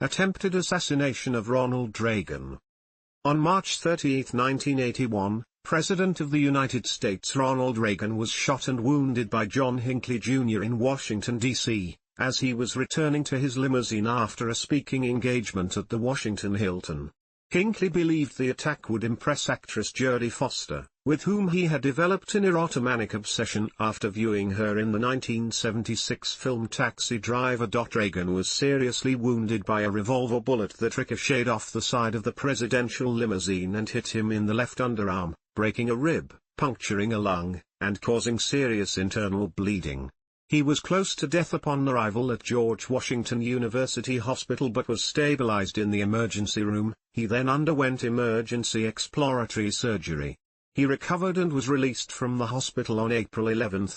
Attempted assassination of Ronald Reagan. On March 30, 1981, President of the United States Ronald Reagan was shot and wounded by John Hinckley Jr. in Washington, D.C., as he was returning to his limousine after a speaking engagement at the Washington Hilton. Hinckley believed the attack would impress actress Jodie Foster, with whom he had developed an erotomanic obsession after viewing her in the 1976 film Taxi Driver. Reagan was seriously wounded by a revolver bullet that ricocheted off the side of the presidential limousine and hit him in the left underarm, breaking a rib, puncturing a lung, and causing serious internal bleeding. He was close to death upon arrival at George Washington University Hospital but was stabilized in the emergency room. He then underwent emergency exploratory surgery. He recovered and was released from the hospital on April 11.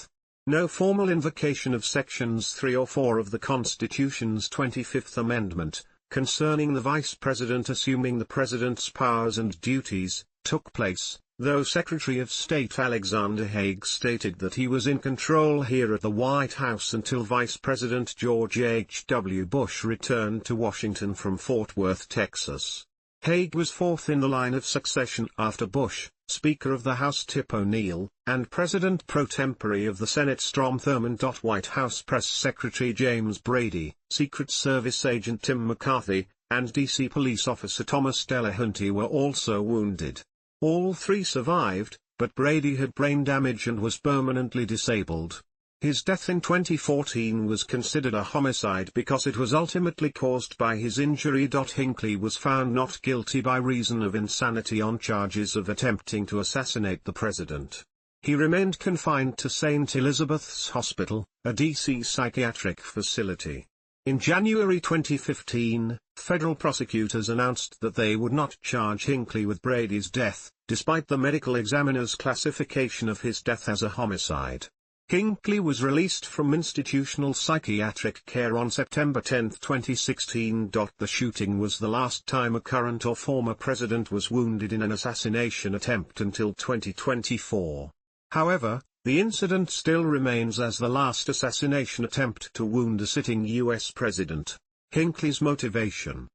No formal invocation of Sections 3 or 4 of the Constitution's 25th Amendment, concerning the Vice President assuming the President's powers and duties, took place, though Secretary of State Alexander Haig stated that he was in control here at the White House until Vice President George H.W. Bush returned to Washington from Fort Worth, Texas. Haig was fourth in the line of succession after Bush, Speaker of the House Tip O'Neill, and President pro tempore of the Senate Strom Thurmond. White House Press Secretary James Brady, Secret Service Agent Tim McCarthy, and D.C. Police Officer Thomas Delahanty were also wounded. All three survived, but Brady had brain damage and was permanently disabled. His death in 2014 was considered a homicide because it was ultimately caused by his injury. Hinckley was found not guilty by reason of insanity on charges of attempting to assassinate the president. He remained confined to St. Elizabeth's Hospital, a D.C. psychiatric facility. In January 2015, federal prosecutors announced that they would not charge Hinckley with Brady's death, despite the medical examiner's classification of his death as a homicide. Hinckley was released from institutional psychiatric care on September 10, 2016. The shooting was the last time a current or former president was wounded in an assassination attempt until 2024. However, the incident still remains as the last assassination attempt to wound a sitting U.S. president. Hinckley's motivation.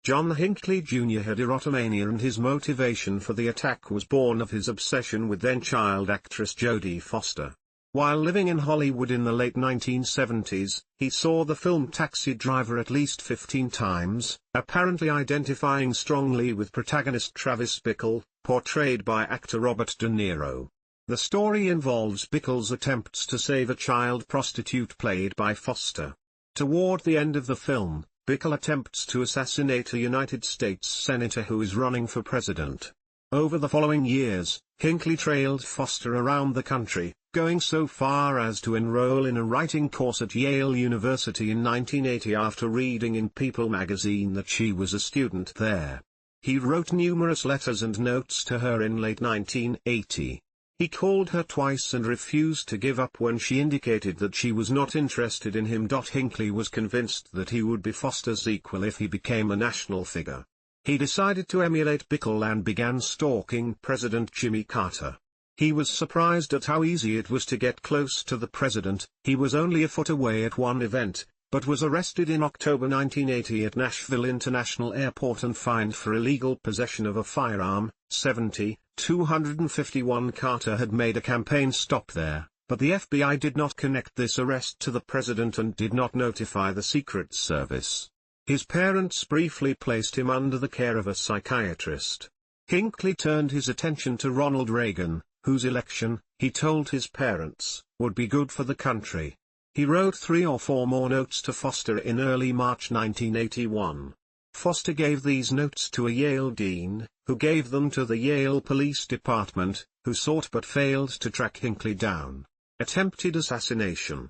John Hinckley Jr. had erotomania, and his motivation for the attack was born of his obsession with then-child actress Jodie Foster. While living in Hollywood in the late 1970s, he saw the film Taxi Driver at least 15 times, apparently identifying strongly with protagonist Travis Bickle, portrayed by actor Robert De Niro. The story involves Bickle's attempts to save a child prostitute played by Foster. Toward the end of the film, Bickle attempts to assassinate a United States senator who is running for president. Over the following years, Hinckley trailed Foster around the country, going so far as to enroll in a writing course at Yale University in 1980 after reading in People magazine that she was a student there. He wrote numerous letters and notes to her in late 1980. He called her twice and refused to give up when she indicated that she was not interested in him. Hinckley was convinced that he would be Foster's equal if he became a national figure. He decided to emulate Bickle and began stalking President Jimmy Carter. He was surprised at how easy it was to get close to the president. He was only a foot away at one event, but was arrested in October 1980 at Nashville International Airport and fined for illegal possession of a firearm. 251. Carter had made a campaign stop there, but the FBI did not connect this arrest to the president and did not notify the Secret Service. His parents briefly placed him under the care of a psychiatrist. Hinckley turned his attention to Ronald Reagan, whose election, he told his parents, would be good for the country. He wrote 3 or 4 more notes to Foster in early March 1981. Foster gave these notes to a Yale dean, who gave them to the Yale Police Department, who sought but failed to track Hinckley down. Attempted assassination.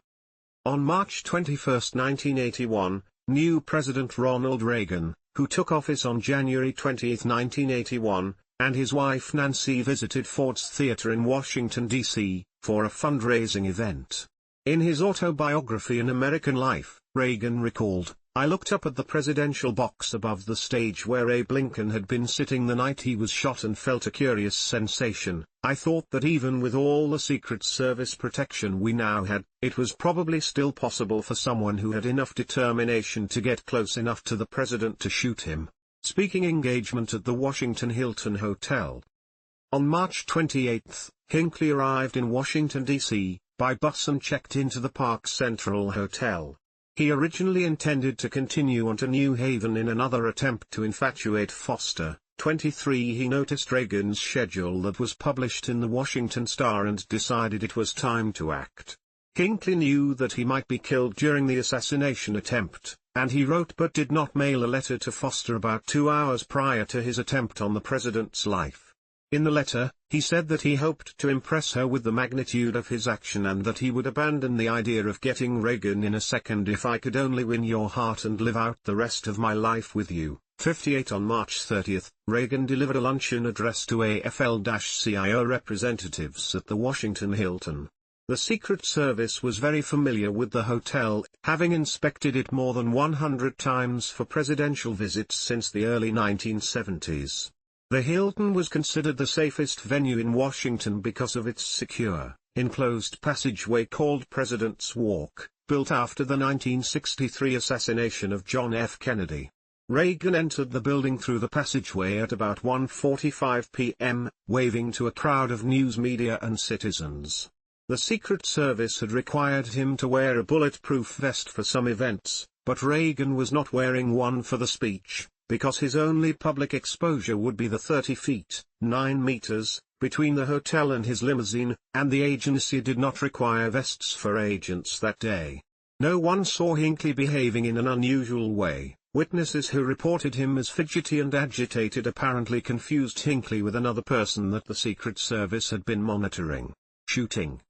On March 21, 1981, new President Ronald Reagan, who took office on January 20, 1981, and his wife Nancy visited Ford's Theater in Washington, D.C., for a fundraising event. In his autobiography An American Life, Reagan recalled, I looked up at the presidential box above the stage where Abe Lincoln had been sitting the night he was shot and felt a curious sensation. I thought that even with all the Secret Service protection we now had, it was probably still possible for someone who had enough determination to get close enough to the president to shoot him. Speaking engagement at the Washington Hilton Hotel. On March 28, Hinckley arrived in Washington, D.C., by bus and checked into the Park Central Hotel. He originally intended to continue on to New Haven in another attempt to infatuate Foster. 23. He noticed Reagan's schedule that was published in the Washington Star and decided it was time to act. Hinckley knew that he might be killed during the assassination attempt, and he wrote but did not mail a letter to Foster about 2 hours prior to his attempt on the president's life. In the letter, he said that he hoped to impress her with the magnitude of his action and that he would abandon the idea of getting Reagan in a second if I could only win your heart and live out the rest of my life with you. 58. On March 30, Reagan delivered a luncheon address to AFL-CIO representatives at the Washington Hilton. The Secret Service was very familiar with the hotel, having inspected it more than 100 times for presidential visits since the early 1970s. The Hilton was considered the safest venue in Washington because of its secure, enclosed passageway called President's Walk, built after the 1963 assassination of John F. Kennedy. Reagan entered the building through the passageway at about 1:45 p.m., waving to a crowd of news media and citizens. The Secret Service had required him to wear a bulletproof vest for some events, but Reagan was not wearing one for the speech, because his only public exposure would be the 30 feet, 9 meters, between the hotel and his limousine, and the agency did not require vests for agents that day. No one saw Hinckley behaving in an unusual way. Witnesses who reported him as fidgety and agitated apparently confused Hinckley with another person that the Secret Service had been monitoring. Shooting.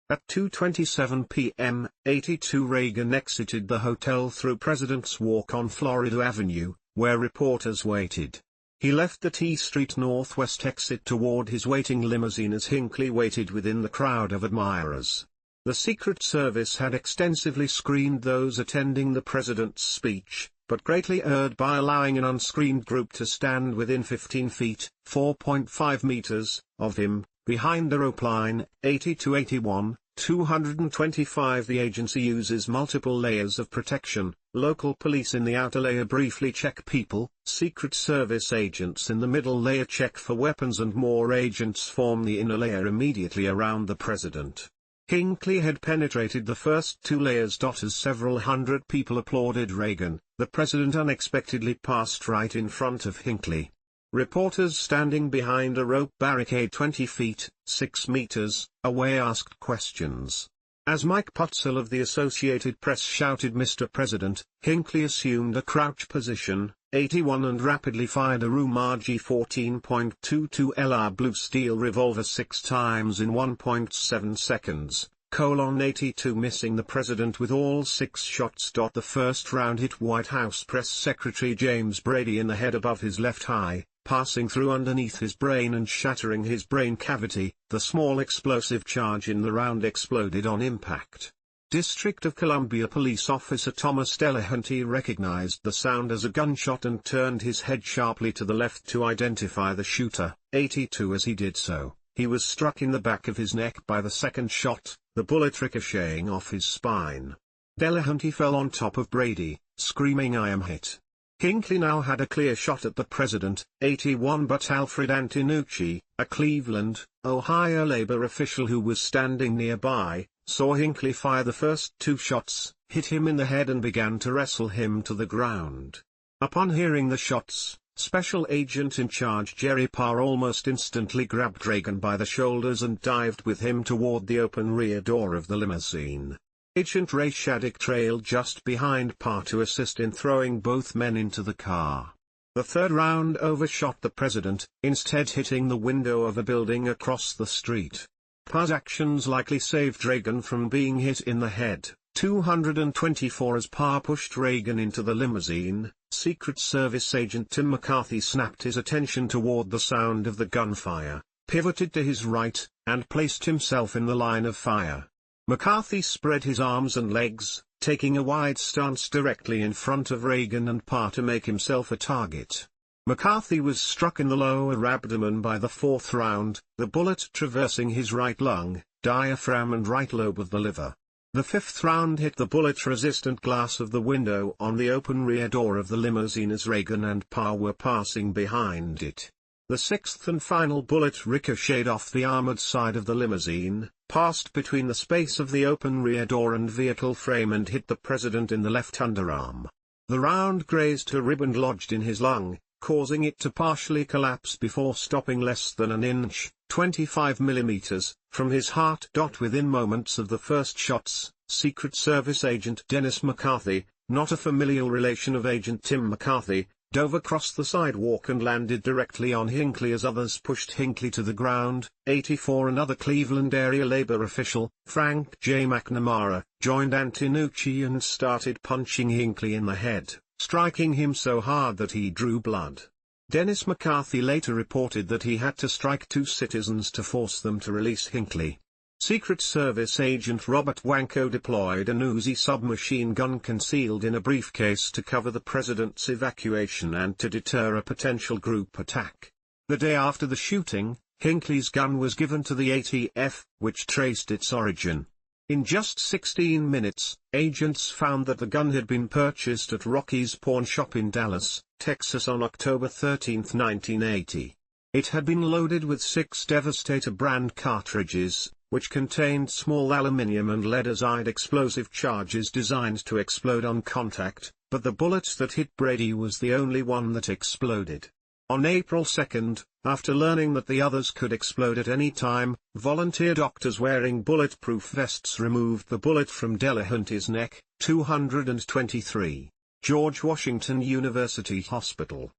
At 2:27 p.m., 82 Reagan exited the hotel through President's Walk on Florida Avenue, where reporters waited. He left the T Street Northwest exit toward his waiting limousine as Hinckley waited within the crowd of admirers. The Secret Service had extensively screened those attending the president's speech, but greatly erred by allowing an unscreened group to stand within 15 feet, 4.5 meters, of him, behind the rope line. 80-81, 225. The agency uses multiple layers of protection. Local police in the outer layer briefly check people, Secret Service agents in the middle layer check for weapons, and more agents form the inner layer immediately around the president. Hinckley had penetrated the first 2 layers. As several hundred people applauded Reagan, the president unexpectedly passed right in front of Hinckley. Reporters standing behind a rope barricade 20 feet, 6 meters, away asked questions. As Mike Putzel of the Associated Press shouted "Mr. President," Hinckley assumed a crouch position, 81, and rapidly fired a Ruger 14.22 LR blue steel revolver 6 times in 1.7 seconds. 82, missing the president with all 6 shots. The first round hit White House Press Secretary James Brady in the head above his left eye, passing through underneath his brain and shattering his brain cavity. The small explosive charge in the round exploded on impact. District of Columbia Police Officer Thomas Delahanty recognized the sound as a gunshot and turned his head sharply to the left to identify the shooter. 82. As he did so, he was struck in the back of his neck by the second shot, the bullet ricocheting off his spine. Delahanty fell on top of Brady, screaming, "I am hit." Hinckley now had a clear shot at the president. 81. But Alfred Antenucci, a Cleveland, Ohio labor official who was standing nearby, saw Hinckley fire the first 2 shots, hit him in the head and began to wrestle him to the ground. Upon hearing the shots, Special Agent in Charge Jerry Parr almost instantly grabbed Reagan by the shoulders and dived with him toward the open rear door of the limousine. Agent Ray Shaddick trailed just behind Parr to assist in throwing both men into the car. The third round overshot the president, instead hitting the window of a building across the street. Parr's actions likely saved Reagan from being hit in the head. 224. As Parr pushed Reagan into the limousine, Secret Service agent Tim McCarthy snapped his attention toward the sound of the gunfire, pivoted to his right, and placed himself in the line of fire. McCarthy spread his arms and legs, taking a wide stance directly in front of Reagan and Parr to make himself a target. McCarthy was struck in the lower abdomen by the fourth round, the bullet traversing his right lung, diaphragm and right lobe of the liver. The fifth round hit the bullet-resistant glass of the window on the open rear door of the limousine as Reagan and Parr were passing behind it. The sixth and final bullet ricocheted off the armored side of the limousine, passed between the space of the open rear door and vehicle frame and hit the president in the left underarm. The round grazed a rib and lodged in his lung, causing it to partially collapse before stopping less than an inch, 25 millimeters, from his heart. Within moments of the first shots, Secret Service agent Dennis McCarthy, not a familial relation of Agent Tim McCarthy, dove across the sidewalk and landed directly on Hinckley as others pushed Hinckley to the ground. 84 Another Cleveland area labor official, Frank J. McNamara, joined Antenucci and started punching Hinckley in the head, striking him so hard that he drew blood. Dennis McCarthy later reported that he had to strike two citizens to force them to release Hinckley. Secret Service agent Robert Wanko deployed an Uzi submachine gun concealed in a briefcase to cover the president's evacuation and to deter a potential group attack. The day after the shooting, Hinckley's gun was given to the ATF, which traced its origin. In just 16 minutes, agents found that the gun had been purchased at Rocky's pawn shop in Dallas, Texas on October 13, 1980. It had been loaded with 6 Devastator brand cartridges, which contained small aluminium and lead-azide explosive charges designed to explode on contact, but the bullet that hit Brady was the only one that exploded. On April 2, after learning that the others could explode at any time, volunteer doctors wearing bulletproof vests removed the bullet from Delahanty's neck. 223. George Washington University Hospital.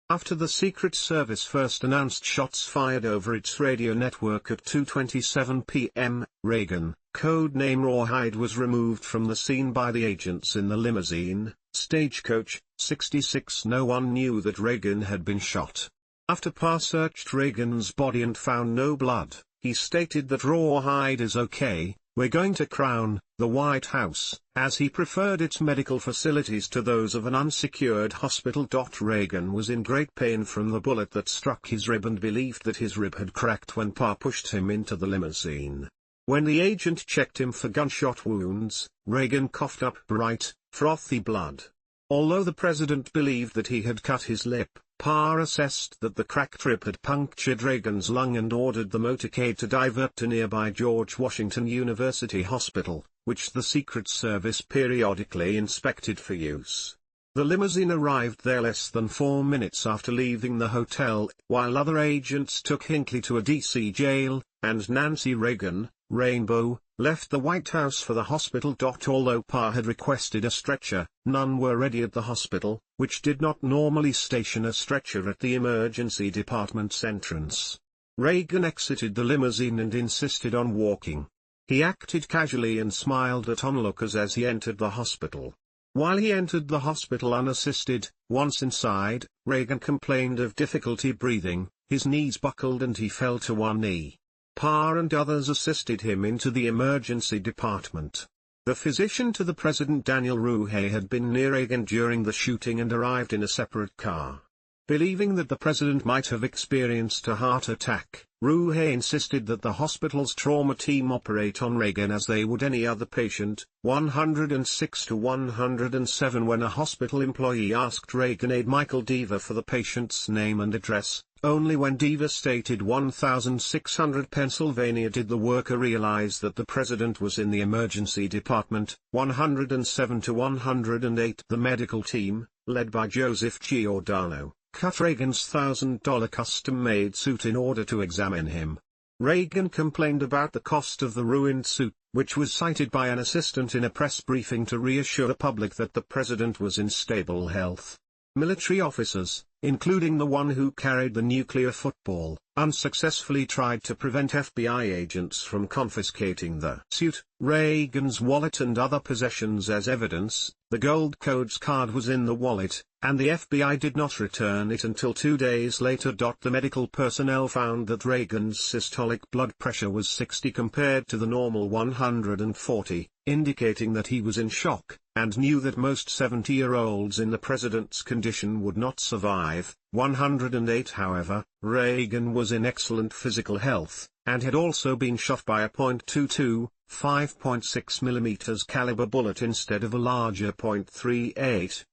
After the Secret Service first announced shots fired over its radio network at 2:27 p.m., Reagan, code-name Rawhide, was removed from the scene by the agents in the limousine, Stagecoach 66. No one knew that Reagan had been shot. After Parr searched Reagan's body and found no blood, he stated that Rawhide is okay, we're going to crown the White House, as he preferred its medical facilities to those of an unsecured hospital. Reagan was in great pain from the bullet that struck his rib and believed that his rib had cracked when Parr pushed him into the limousine. When the agent checked him for gunshot wounds, Reagan coughed up bright, frothy blood. Although the president believed that he had cut his lip, Parr assessed that the cracked rib had punctured Reagan's lung and ordered the motorcade to divert to nearby George Washington University Hospital, which the Secret Service periodically inspected for use. The limousine arrived there less than 4 minutes after leaving the hotel, while other agents took Hinckley to a D.C. jail, and Nancy Reagan, Rainbow, left the White House for the hospital. Although Parr had requested a stretcher, none were ready at the hospital, which did not normally station a stretcher at the emergency department's entrance. Reagan exited the limousine and insisted on walking. He acted casually and smiled at onlookers as he entered the hospital. While he entered the hospital unassisted, once inside, Reagan complained of difficulty breathing, his knees buckled and he fell to one knee. Parr and others assisted him into the emergency department. The physician to the president, Daniel Rouhay, had been near Reagan during the shooting and arrived in a separate car. Believing that the president might have experienced a heart attack, Rouhay insisted that the hospital's trauma team operate on Reagan as they would any other patient. 106 to 107 When a hospital employee asked Reagan aide Michael Deaver for the patient's name and address, only when Deaver stated 1600 Pennsylvania did the worker realize that the president was in the emergency department. 107 to 108 The medical team, led by Joseph Giordano, cut Reagan's $1,000 custom-made suit in order to examine him. Reagan complained about the cost of the ruined suit, which was cited by an assistant in a press briefing to reassure the public that the president was in stable health. Military officers, including the one who carried the nuclear football, unsuccessfully tried to prevent FBI agents from confiscating the suit, Reagan's wallet and other possessions as evidence. The Gold Codes card was in the wallet, and the FBI did not return it until 2 days later. The medical personnel found that Reagan's systolic blood pressure was 60 compared to the normal 140, indicating that he was in shock, and knew that most 70-year-olds in the president's condition would not survive. 108 However, Reagan was in excellent physical health, and had also been shot by a .22, 5.6 mm caliber bullet instead of a larger .38,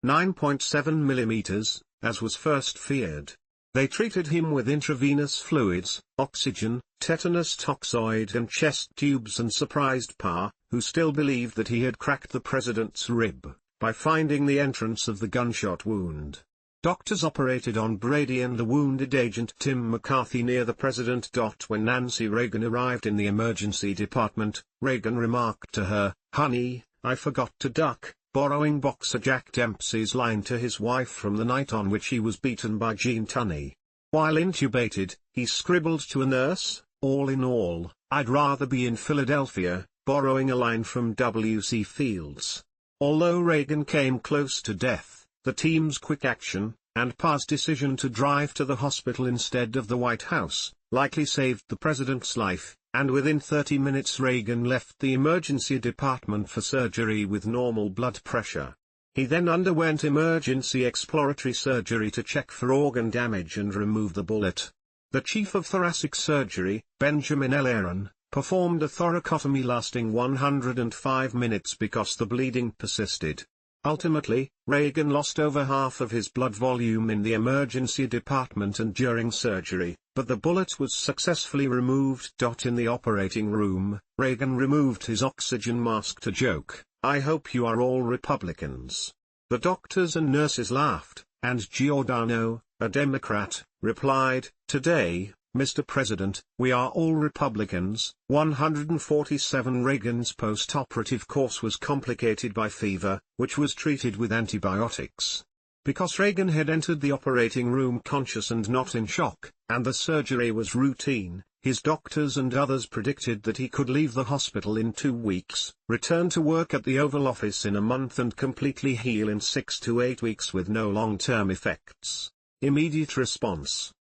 9.7 mm, as was first feared. They treated him with intravenous fluids, oxygen, tetanus toxoid and chest tubes, and surprised Parr, who still believed that he had cracked the president's rib, by finding the entrance of the gunshot wound. Doctors operated on Brady and the wounded agent Tim McCarthy near the president. When Nancy Reagan arrived in the emergency department, Reagan remarked to her, "Honey, I forgot to duck," borrowing boxer Jack Dempsey's line to his wife from the night on which he was beaten by Gene Tunney. While intubated, he scribbled to a nurse, "All in all, I'd rather be in Philadelphia," borrowing a line from W.C. Fields. Although Reagan came close to death, the team's quick action, and Parr's decision to drive to the hospital instead of the White House, likely saved the president's life, and within 30 minutes Reagan left the emergency department for surgery with normal blood pressure. He then underwent emergency exploratory surgery to check for organ damage and remove the bullet. The chief of thoracic surgery, Benjamin L. Aaron, performed a thoracotomy lasting 105 minutes because the bleeding persisted. Ultimately, Reagan lost over half of his blood volume in the emergency department and during surgery, but the bullet was successfully removed. In the operating room, Reagan removed his oxygen mask to joke, "I hope you are all Republicans." The doctors and nurses laughed, and Giordano, a Democrat, replied, "Today, Mr. President, we are all Republicans." 147 Reagan's post-operative course was complicated by fever, which was treated with antibiotics. Because Reagan had entered the operating room conscious and not in shock, and the surgery was routine, his doctors and others predicted that he could leave the hospital in 2 weeks, return to work at the Oval Office in a month and completely heal in 6 to 8 weeks with no long-term effects. Immediate response.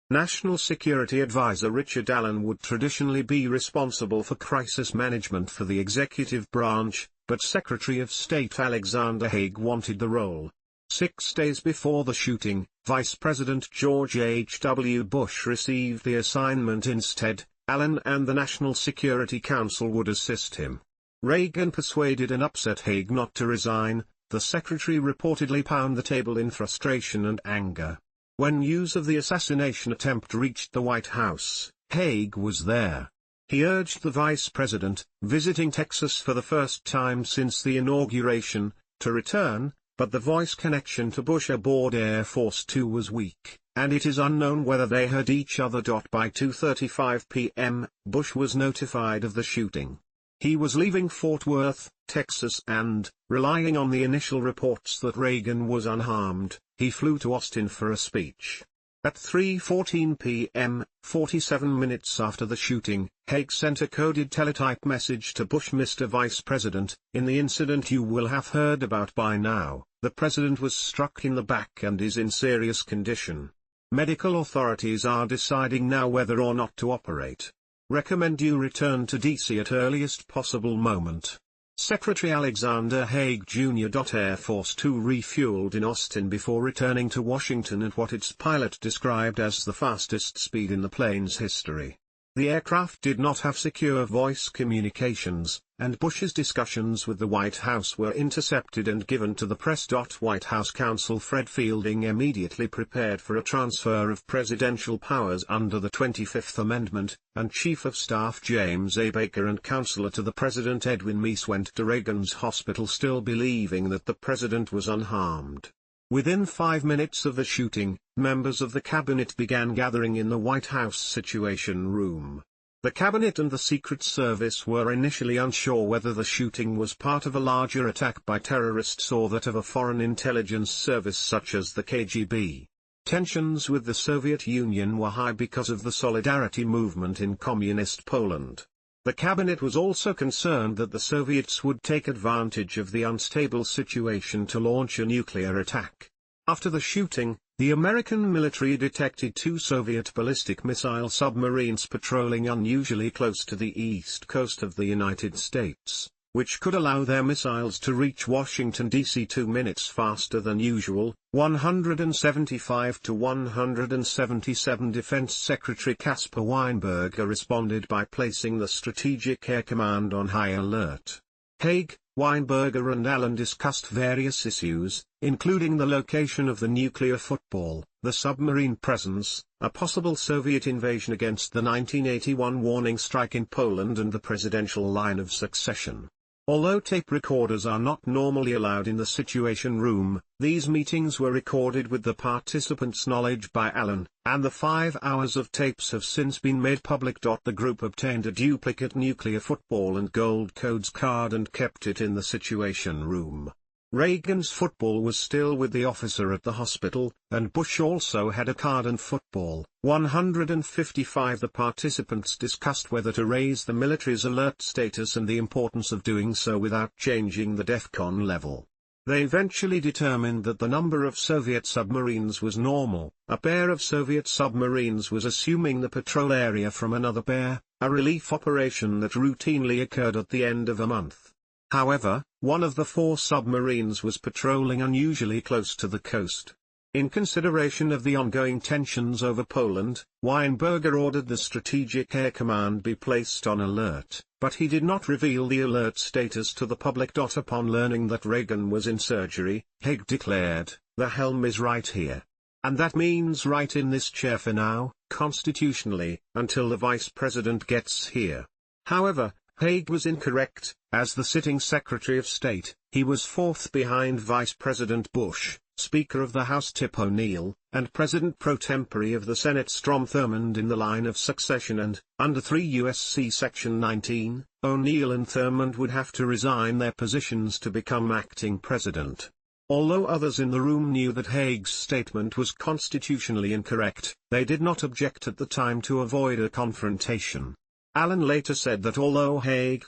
National Security Advisor Richard Allen would traditionally be responsible for crisis management for the executive branch, but Secretary of State Alexander Haig wanted the role. 6 days before the shooting, Vice President George H.W. Bush received the assignment instead. Allen and the National Security Council would assist him. Reagan persuaded and upset Haig not to resign. The secretary reportedly pounded the table in frustration and anger. When news of the assassination attempt reached the White House, Haig was there. He urged the vice president, visiting Texas for the first time since the inauguration, to return, but the voice connection to Bush aboard Air Force Two was weak, and it is unknown whether they heard each other. By 2:35 p.m., Bush was notified of the shooting. He was leaving Fort Worth, Texas, and, relying on the initial reports that Reagan was unharmed, he flew to Austin for a speech. At 3:14 p.m., 47 minutes after the shooting, Haig sent a coded teletype message to Bush. "Mr. Vice President, in the incident you will have heard about by now, the president was struck in the back and is in serious condition. Medical authorities are deciding now whether or not to operate. Recommend you return to D.C. at earliest possible moment." Secretary Alexander Haig Jr. Air Force Two refueled in Austin before returning to Washington at what its pilot described as the fastest speed in the plane's history. The aircraft did not have secure voice communications, and Bush's discussions with the White House were intercepted and given to the press. White House counsel Fred Fielding immediately prepared for a transfer of presidential powers under the 25th Amendment, and Chief of Staff James A. Baker and Counselor to the President Edwin Meese went to Reagan's hospital still believing that the president was unharmed. Within 5 minutes of the shooting, members of the cabinet began gathering in the White House Situation Room. The cabinet and the Secret Service were initially unsure whether the shooting was part of a larger attack by terrorists or that of a foreign intelligence service such as the KGB. Tensions with the Soviet Union were high because of the Solidarity movement in communist Poland. The cabinet was also concerned that the Soviets would take advantage of the unstable situation to launch a nuclear attack. After the shooting, the American military detected 2 Soviet ballistic missile submarines patrolling unusually close to the east coast of the United States, which could allow their missiles to reach Washington, D.C. 2 minutes faster than usual. 175 to 177. Defense Secretary Caspar Weinberger responded by placing the Strategic Air Command on high alert. Haig, Weinberger and Allen discussed various issues, including the location of the nuclear football, the submarine presence, a possible Soviet invasion against the 1981 warning strike in Poland, and the presidential line of succession. Although tape recorders are not normally allowed in the Situation Room, these meetings were recorded with the participants' knowledge by Allen, and the 5 hours of tapes have since been made public. The group obtained a duplicate nuclear football and gold codes card and kept it in the Situation Room. Reagan's football was still with the officer at the hospital, and Bush also had a card and football. 155. The participants discussed whether to raise the military's alert status and the importance of doing so without changing the DEFCON level. They eventually determined that the number of Soviet submarines was normal. A pair of Soviet submarines was assuming the patrol area from another pair, a relief operation that routinely occurred at the end of a month. However, one of the 4 submarines was patrolling unusually close to the coast. In consideration of the ongoing tensions over Poland, Weinberger ordered the Strategic Air Command be placed on alert, but he did not reveal the alert status to the public. Upon learning that Reagan was in surgery, Haig declared, "The helm is right here. And that means right in this chair for now, constitutionally, until the Vice President gets here." However, Haig was incorrect. As the sitting Secretary of State, he was 4th behind Vice President Bush, Speaker of the House Tip O'Neill, and President pro tempore of the Senate Strom Thurmond in the line of succession, and, under 3 U.S.C. Section 19, O'Neill and Thurmond would have to resign their positions to become acting president. Although others in the room knew that Haig's statement was constitutionally incorrect, they did not object at the time to avoid a confrontation. Allen later said that although Haig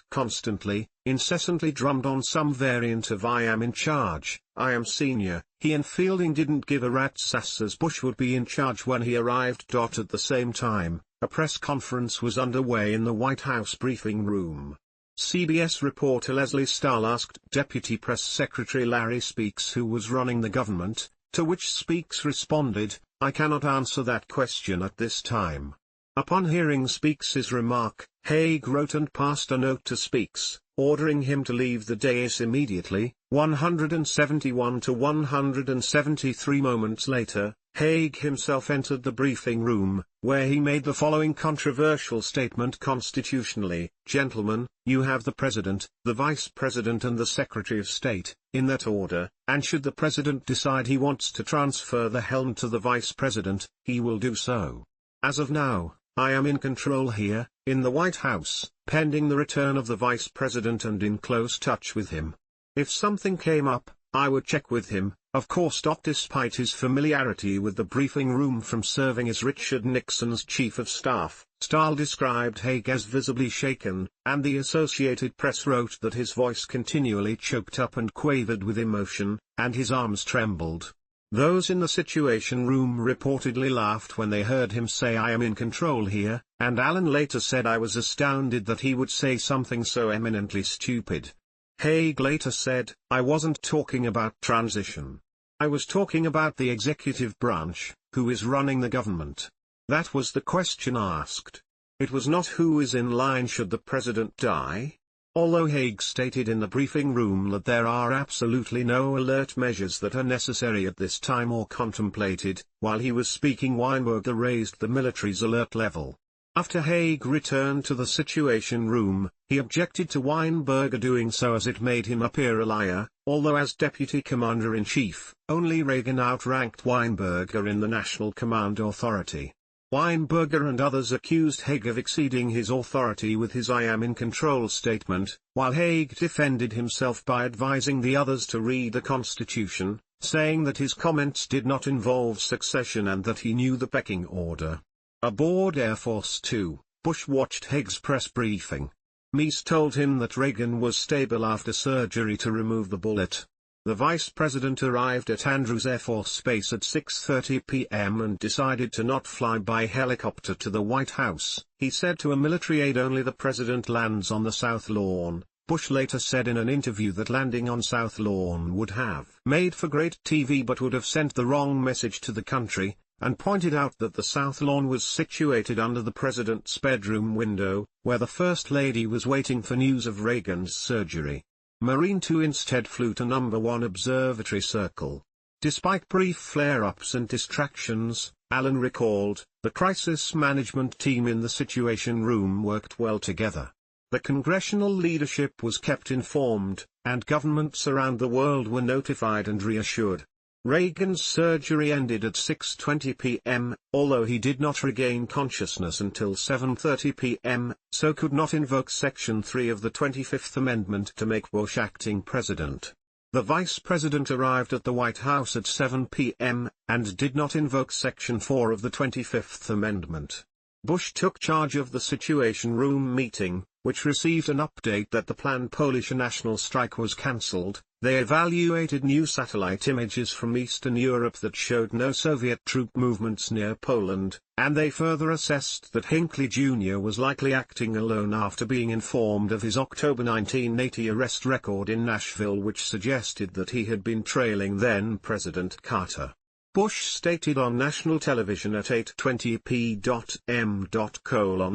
incessantly drummed on some variant of "I am in charge, I am senior," he and Fielding didn't give a rat's ass as Bush would be in charge when he arrived. At the same time, a press conference was underway in the White House briefing room. CBS reporter Leslie Stahl asked Deputy Press Secretary Larry Speakes who was running the government, to which Speakes responded, "I cannot answer that question at this time." Upon hearing Speakes's remark, Haig wrote and passed a note to Speakes, ordering him to leave the dais immediately. 171 to 173 moments later, Haig himself entered the briefing room, where he made the following controversial statement: "Constitutionally, gentlemen, you have the President, the Vice President and the Secretary of State, in that order, and should the President decide he wants to transfer the helm to the Vice President, he will do so. As of now, I am in control here, in the White House, pending the return of the Vice President and in close touch with him. If something came up, I would check with him, of course." Despite his familiarity with the briefing room from serving as Richard Nixon's chief of staff, Stahl described Haig as visibly shaken, and the Associated Press wrote that his voice continually choked up and quavered with emotion, and his arms trembled. Those in the Situation Room reportedly laughed when they heard him say "I am in control here," and Allen later said, "I was astounded that he would say something so eminently stupid." Haig later said, "I wasn't talking about transition. I was talking about the executive branch, who is running the government. That was the question asked. It was not who is in line should the president die." Although Haig stated in the briefing room that there are absolutely no alert measures that are necessary at this time or contemplated, while he was speaking Weinberger raised the military's alert level. After Haig returned to the Situation Room, he objected to Weinberger doing so as it made him appear a liar, although as Deputy Commander-in-Chief, only Reagan outranked Weinberger in the National Command Authority. Weinberger and others accused Haig of exceeding his authority with his "I am in control" statement, while Haig defended himself by advising the others to read the Constitution, saying that his comments did not involve succession and that he knew the pecking order. Aboard Air Force 2, Bush watched Haig's press briefing. Meese told him that Reagan was stable after surgery to remove the bullet. The Vice President arrived at Andrews Air Force Base at 6:30 p.m. and decided to not fly by helicopter to the White House. He said to a military aide, "Only the President lands on the South Lawn, Bush later said in an interview that landing on South Lawn would have made for great TV but would have sent the wrong message to the country, and pointed out that the South Lawn was situated under the president's bedroom window, where the First Lady was waiting for news of Reagan's surgery. Marine 2 instead flew to No. 1 Observatory Circle. Despite brief flare-ups and distractions, Allen recalled, the crisis management team in the Situation Room worked well together. The congressional leadership was kept informed, and governments around the world were notified and reassured. Reagan's surgery ended at 6:20 p.m., although he did not regain consciousness until 7:30 p.m., so could not invoke Section 3 of the 25th Amendment to make Bush acting president. The vice president arrived at the White House at 7 p.m., and did not invoke Section 4 of the 25th Amendment. Bush took charge of the Situation Room meeting, which received an update that the planned Polish national strike was cancelled. They evaluated new satellite images from Eastern Europe that showed no Soviet troop movements near Poland, and they further assessed that Hinckley Jr. was likely acting alone after being informed of his October 1980 arrest record in Nashville, which suggested that he had been trailing then-President Carter. Bush stated on national television at 8:20 p.m.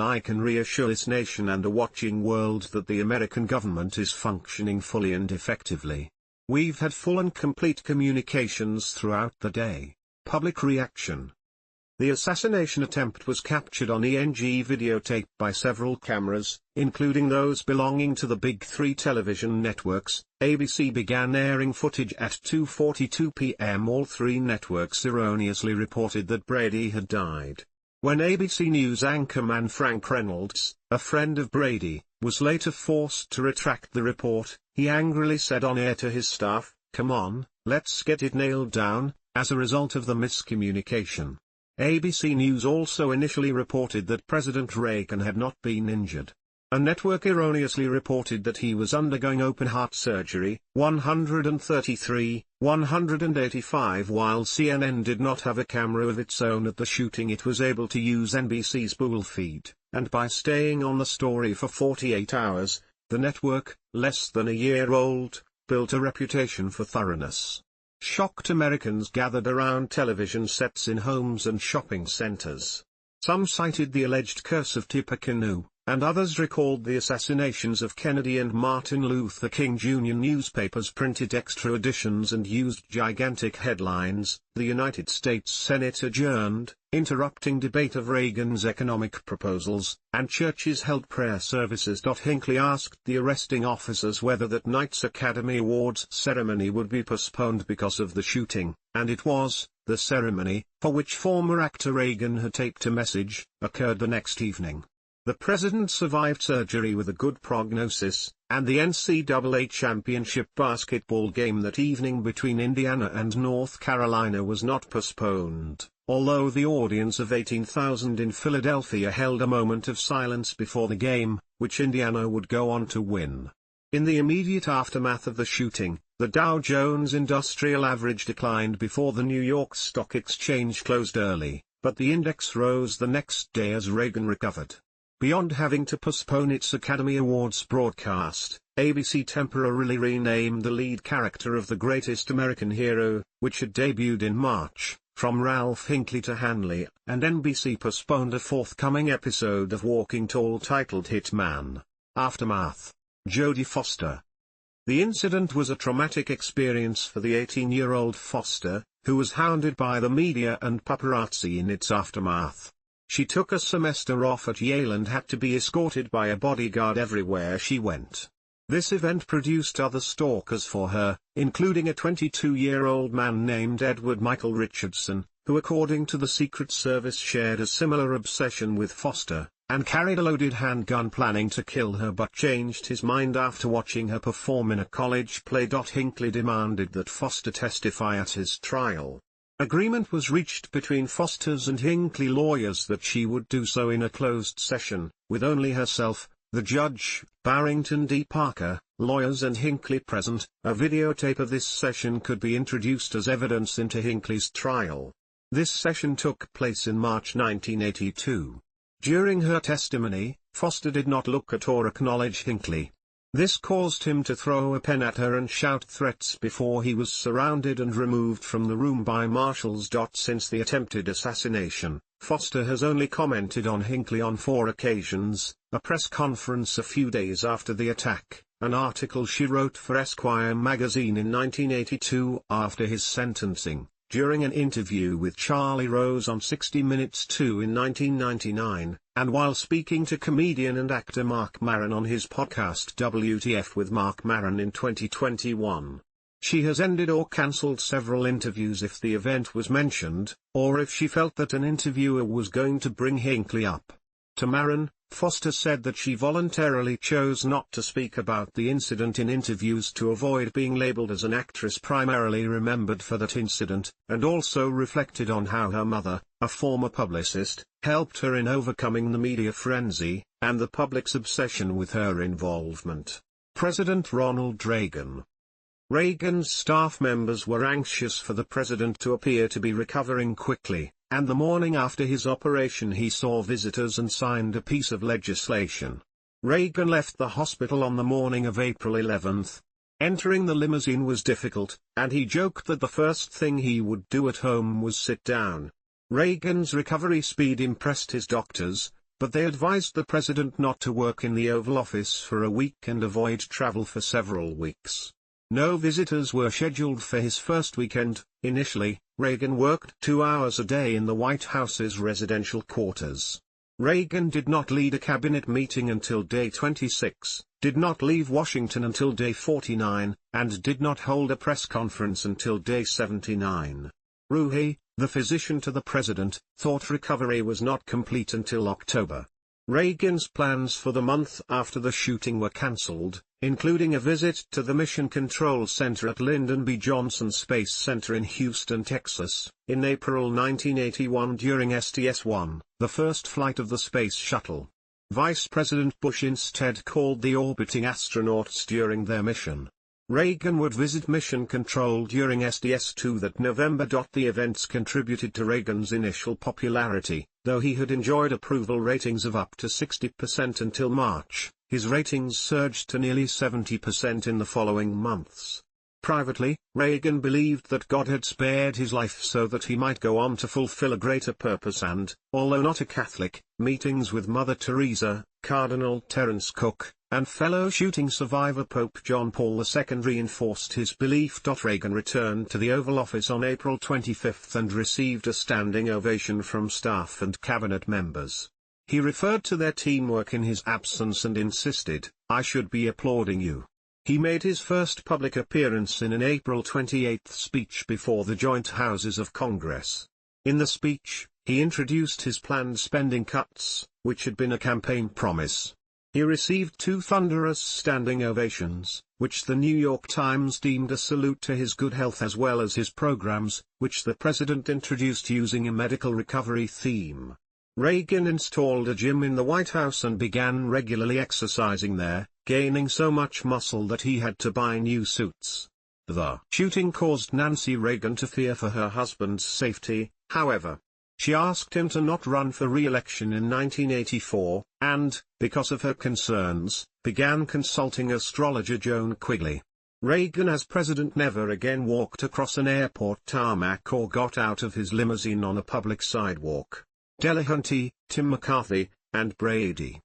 "I can reassure this nation and a watching world that the American government is functioning fully and effectively. We've had full and complete communications throughout the day." Public reaction. The assassination attempt was captured on ENG videotape by several cameras, including those belonging to the big three television networks. ABC began airing footage at 2:42 p.m. All three networks erroneously reported that Brady had died. When ABC News anchorman Frank Reynolds, a friend of Brady, was later forced to retract the report, he angrily said on air to his staff, "Come on, let's get it nailed down," as a result of the miscommunication. ABC News also initially reported that President Reagan had not been injured. A network erroneously reported that he was undergoing open-heart surgery, 133, 185. While CNN did not have a camera of its own at the shooting, it was able to use NBC's spool feed, and by staying on the story for 48 hours, the network, less than a year old, built a reputation for thoroughness. Shocked Americans gathered around television sets in homes and shopping centers. Some cited the alleged curse of Tippecanoe, and others recalled the assassinations of Kennedy and Martin Luther King Jr. Newspapers printed extra editions and used gigantic headlines. The United States Senate adjourned, interrupting debate of Reagan's economic proposals, and churches held prayer services. Hinckley asked the arresting officers whether that night's Academy Awards ceremony would be postponed because of the shooting, and it was. The ceremony, for which former actor Reagan had taped a message, occurred the next evening. The president survived surgery with a good prognosis, and the NCAA championship basketball game that evening between Indiana and North Carolina was not postponed, although the audience of 18,000 in Philadelphia held a moment of silence before the game, which Indiana would go on to win. In the immediate aftermath of the shooting, the Dow Jones Industrial Average declined before the New York Stock Exchange closed early, but the index rose the next day as Reagan recovered. Beyond having to postpone its Academy Awards broadcast, ABC temporarily renamed the lead character of The Greatest American Hero, which had debuted in March, from Ralph Hinckley to Hanley, and NBC postponed a forthcoming episode of Walking Tall titled Hit Man. Aftermath. Jodie Foster. The incident was a traumatic experience for the 18-year-old Foster, who was hounded by the media and paparazzi in its aftermath. She took a semester off at Yale and had to be escorted by a bodyguard everywhere she went. This event produced other stalkers for her, including a 22-year-old man named Edward Michael Richardson, who according to the Secret Service shared a similar obsession with Foster, and carried a loaded handgun planning to kill her but changed his mind after watching her perform in a college play. Hinckley demanded that Foster testify at his trial. Agreement was reached between Foster's and Hinckley lawyers that she would do so in a closed session, with only herself, the judge, Barrington D. Parker, lawyers and Hinckley present. A videotape of this session could be introduced as evidence into Hinckley's trial. This session took place in March 1982. During her testimony, Foster did not look at or acknowledge Hinckley. This caused him to throw a pen at her and shout threats before he was surrounded and removed from the room by marshals. Since the attempted assassination, Foster has only commented on Hinckley on 4 occasions: a press conference a few days after the attack, an article she wrote for Esquire magazine in 1982 after his sentencing, during an interview with Charlie Rose on 60 Minutes 2 in 1999, and while speaking to comedian and actor Marc Maron on his podcast WTF with Marc Maron in 2021. She has ended or cancelled several interviews if the event was mentioned, or if she felt that an interviewer was going to bring Hinckley up. To Maron, Foster said that she voluntarily chose not to speak about the incident in interviews to avoid being labeled as an actress primarily remembered for that incident, and also reflected on how her mother, a former publicist, helped her in overcoming the media frenzy, and the public's obsession with her involvement. President Ronald Reagan. Reagan's staff members were anxious for the president to appear to be recovering quickly, and the morning after his operation he saw visitors and signed a piece of legislation. Reagan left the hospital on the morning of April 11. Entering the limousine was difficult, and he joked that the first thing he would do at home was sit down. Reagan's recovery speed impressed his doctors, but they advised the president not to work in the Oval Office for a week and avoid travel for several weeks. No visitors were scheduled for his first weekend. Initially, Reagan worked 2 hours a day in the White House's residential quarters. Reagan did not lead a cabinet meeting until day 26, did not leave Washington until day 49, and did not hold a press conference until day 79. Ruhe, the physician to the president, thought recovery was not complete until October. Reagan's plans for the month after the shooting were cancelled, including a visit to the Mission Control Center at Lyndon B. Johnson Space Center in Houston, Texas, in April 1981 during STS-1, the first flight of the Space Shuttle. Vice President Bush instead called the orbiting astronauts during their mission. Reagan would visit Mission Control during STS-2 that November. The events contributed to Reagan's initial popularity, though he had enjoyed approval ratings of up to 60% until March. His ratings surged to nearly 70% in the following months. Privately, Reagan believed that God had spared his life so that he might go on to fulfill a greater purpose and, although not a Catholic, meetings with Mother Teresa, Cardinal Terence Cook, and fellow shooting survivor Pope John Paul II reinforced his belief. Reagan returned to the Oval Office on April 25 and received a standing ovation from staff and cabinet members. He referred to their teamwork in his absence and insisted, "I should be applauding you." He made his first public appearance in an April 28 speech before the joint houses of Congress. In the speech, he introduced his planned spending cuts, which had been a campaign promise. He received 2 thunderous standing ovations, which the New York Times deemed a salute to his good health as well as his programs, which the president introduced using a medical recovery theme. Reagan installed a gym in the White House and began regularly exercising there, gaining so much muscle that he had to buy new suits. The shooting caused Nancy Reagan to fear for her husband's safety, however. She asked him to not run for re-election in 1984, and, because of her concerns, began consulting astrologer Joan Quigley. Reagan as president never again walked across an airport tarmac or got out of his limousine on a public sidewalk. Delahanty, Tim McCarthy, and Brady.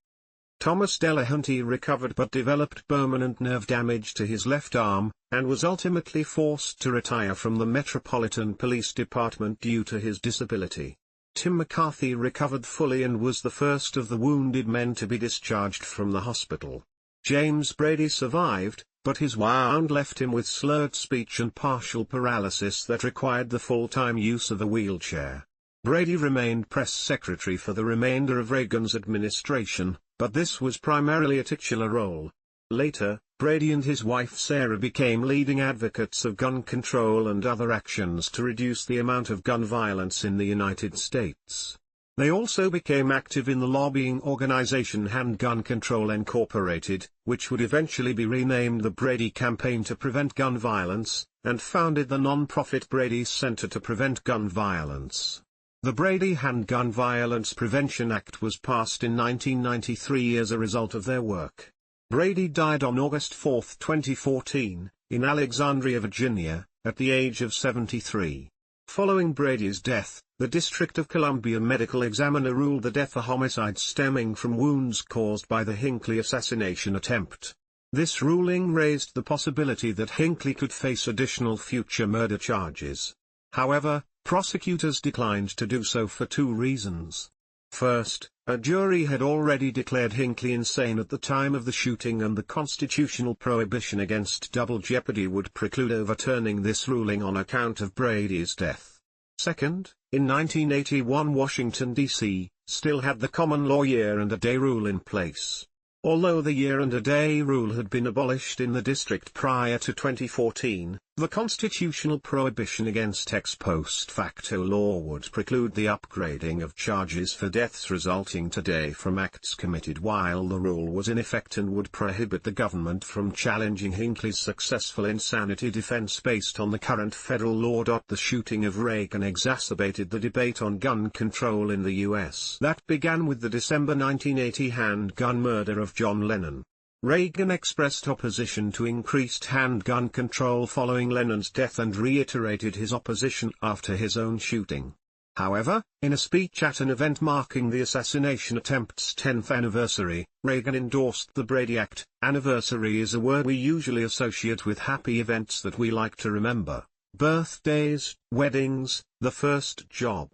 Thomas Delahanty recovered but developed permanent nerve damage to his left arm, and was ultimately forced to retire from the Metropolitan Police Department due to his disability. Tim McCarthy recovered fully and was the first of the wounded men to be discharged from the hospital. James Brady survived, but his wound left him with slurred speech and partial paralysis that required the full-time use of a wheelchair. Brady remained press secretary for the remainder of Reagan's administration, but this was primarily a titular role. Later, Brady and his wife Sarah became leading advocates of gun control and other actions to reduce the amount of gun violence in the United States. They also became active in the lobbying organization Handgun Control Incorporated, which would eventually be renamed the Brady Campaign to Prevent Gun Violence, and founded the non-profit Brady Center to Prevent Gun Violence. The Brady Handgun Violence Prevention Act was passed in 1993 as a result of their work. Brady died on August 4, 2014, in Alexandria, Virginia, at the age of 73. Following Brady's death, the District of Columbia medical examiner ruled the death a homicide stemming from wounds caused by the Hinckley assassination attempt. This ruling raised the possibility that Hinckley could face additional future murder charges. However, prosecutors declined to do so for two reasons. First, a jury had already declared Hinckley insane at the time of the shooting, and the constitutional prohibition against double jeopardy would preclude overturning this ruling on account of Brady's death. Second, in 1981 Washington, D.C., still had the common law year-and-a-day rule in place. Although the year-and-a-day rule had been abolished in the district prior to 2014, the constitutional prohibition against ex post facto law would preclude the upgrading of charges for deaths resulting today from acts committed while the rule was in effect, and would prohibit the government from challenging Hinckley's successful insanity defense based on the current federal law. The shooting of Reagan exacerbated the debate on gun control in the U.S. that began with the December 1980 handgun murder of John Lennon. Reagan expressed opposition to increased handgun control following Lennon's death and reiterated his opposition after his own shooting. However, in a speech at an event marking the assassination attempt's 10th anniversary, Reagan endorsed the Brady Act. Anniversary is a word we usually associate with happy events that we like to remember: birthdays, weddings, the first job.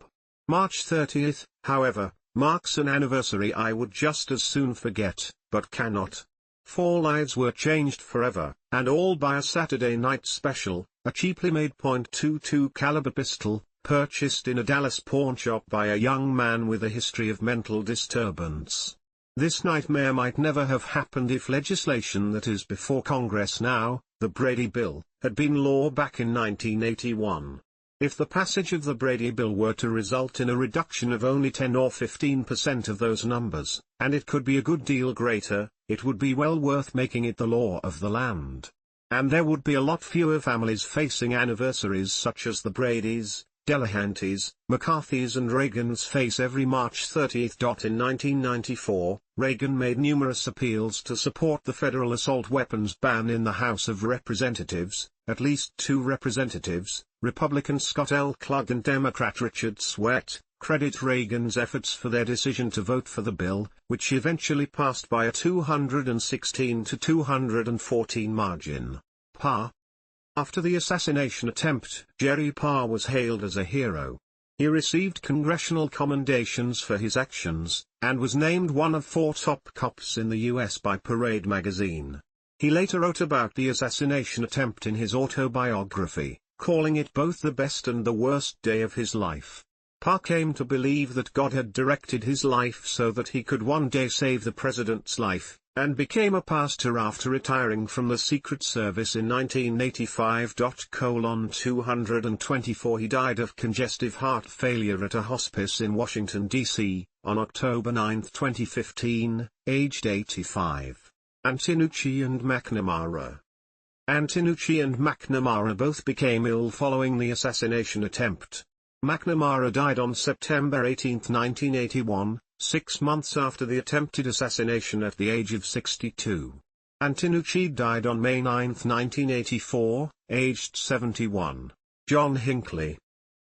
March 30th, however, marks an anniversary I would just as soon forget, but cannot. 4 lives were changed forever, and all by a Saturday Night Special, a cheaply made .22 caliber pistol, purchased in a Dallas pawn shop by a young man with a history of mental disturbance. This nightmare might never have happened if legislation that is before Congress now, the Brady Bill, had been law back in 1981. If the passage of the Brady Bill were to result in a reduction of only 10 or 15% of those numbers, and it could be a good deal greater, it would be well worth making it the law of the land. And there would be a lot fewer families facing anniversaries such as the Bradys, Delahantys, McCarthys and Reagans face every March 30. In 1994, Reagan made numerous appeals to support the federal assault weapons ban in the House of Representatives. At least 2 representatives, Republican Scott L. Klug and Democrat Richard Sweat, credit Reagan's efforts for their decision to vote for the bill, which eventually passed by a 216 to 214 margin. Parr. After the assassination attempt, Jerry Parr was hailed as a hero. He received congressional commendations for his actions, and was named one of 4 top cops in the U.S. by Parade magazine. He later wrote about the assassination attempt in his autobiography, calling it both the best and the worst day of his life. Parr came to believe that God had directed his life so that he could one day save the president's life, and became a pastor after retiring from the Secret Service in 1985. 224 He died of congestive heart failure at a hospice in Washington, D.C., on October 9, 2015, aged 85. Antenucci and McNamara. Antenucci and McNamara both became ill following the assassination attempt. McNamara died on September 18, 1981, 6 months after the attempted assassination at the age of 62. Antenucci died on May 9, 1984, aged 71. John Hinckley.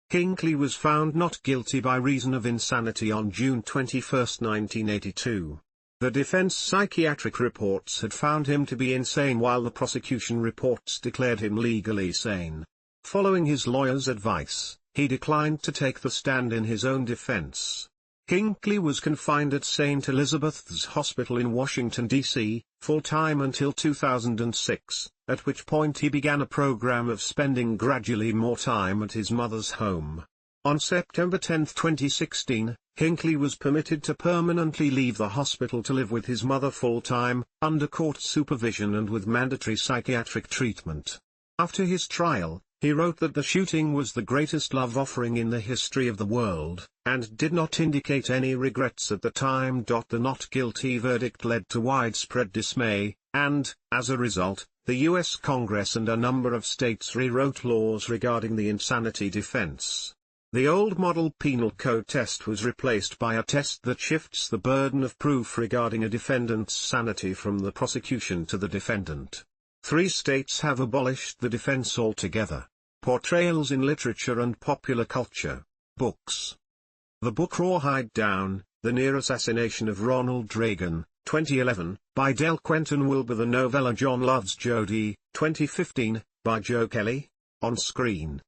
Hinckley was found not guilty by reason of insanity on June 21, 1982. The defense psychiatric reports had found him to be insane while the prosecution reports declared him legally sane. Following his lawyer's advice, he declined to take the stand in his own defense. Hinckley was confined at St. Elizabeth's Hospital in Washington, D.C., full-time until 2006, at which point he began a program of spending gradually more time at his mother's home. On September 10, 2016, Hinckley was permitted to permanently leave the hospital to live with his mother full-time, under court supervision and with mandatory psychiatric treatment. After his trial, he wrote that the shooting was the greatest love offering in the history of the world, and did not indicate any regrets at the time. The not guilty verdict led to widespread dismay, and, as a result, the U.S. Congress and a number of states rewrote laws regarding the insanity defense. The old model penal code test was replaced by a test that shifts the burden of proof regarding a defendant's sanity from the prosecution to the defendant. 3 states have abolished the defense altogether. Portrayals in Literature and Popular Culture. Books. The book Rawhide Down, The Near Assassination of Ronald Reagan, 2011, by Del Quentin Wilbur. The novella John Loves Jody, 2015, by Joe Kelly. On Screen.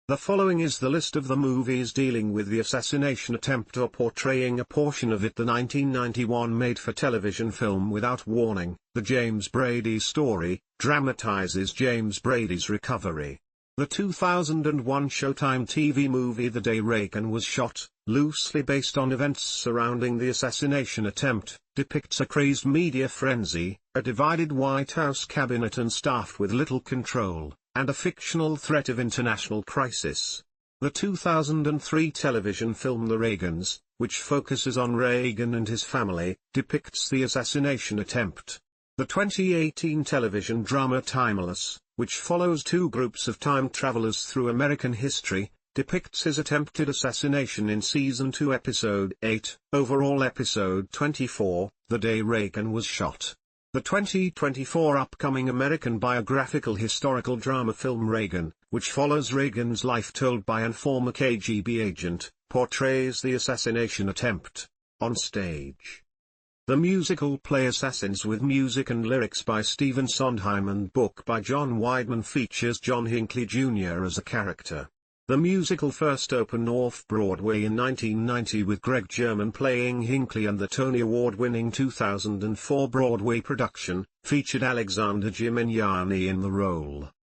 The following is the list of the movies dealing with the assassination attempt or portraying a portion of it. The 1991 made-for-television film Without Warning, The James Brady Story, dramatizes James Brady's recovery. The 2001 Showtime TV movie The Day Reagan Was Shot, loosely based on events surrounding the assassination attempt, depicts a crazed media frenzy, a divided White House cabinet and staff with little control, and a fictional threat of international crisis. The 2003 television film The Reagans, which focuses on Reagan and his family, depicts the assassination attempt. The 2018 television drama Timeless, which follows 2 groups of time travelers through American history, depicts his attempted assassination in Season 2 Episode 8, overall Episode 24, The Day Reagan Was Shot. The 2024 upcoming American biographical historical drama film Reagan, which follows Reagan's life told by an former KGB agent, portrays the assassination attempt. On Stage. The musical play Assassins with music and lyrics by Stephen Sondheim and book by John Weidman features John Hinckley Jr. as a character. The musical first opened off-Broadway in 1990 with Greg German playing Hinckley, and the Tony Award-winning 2004 Broadway production featured Alexander Gimignani in the role.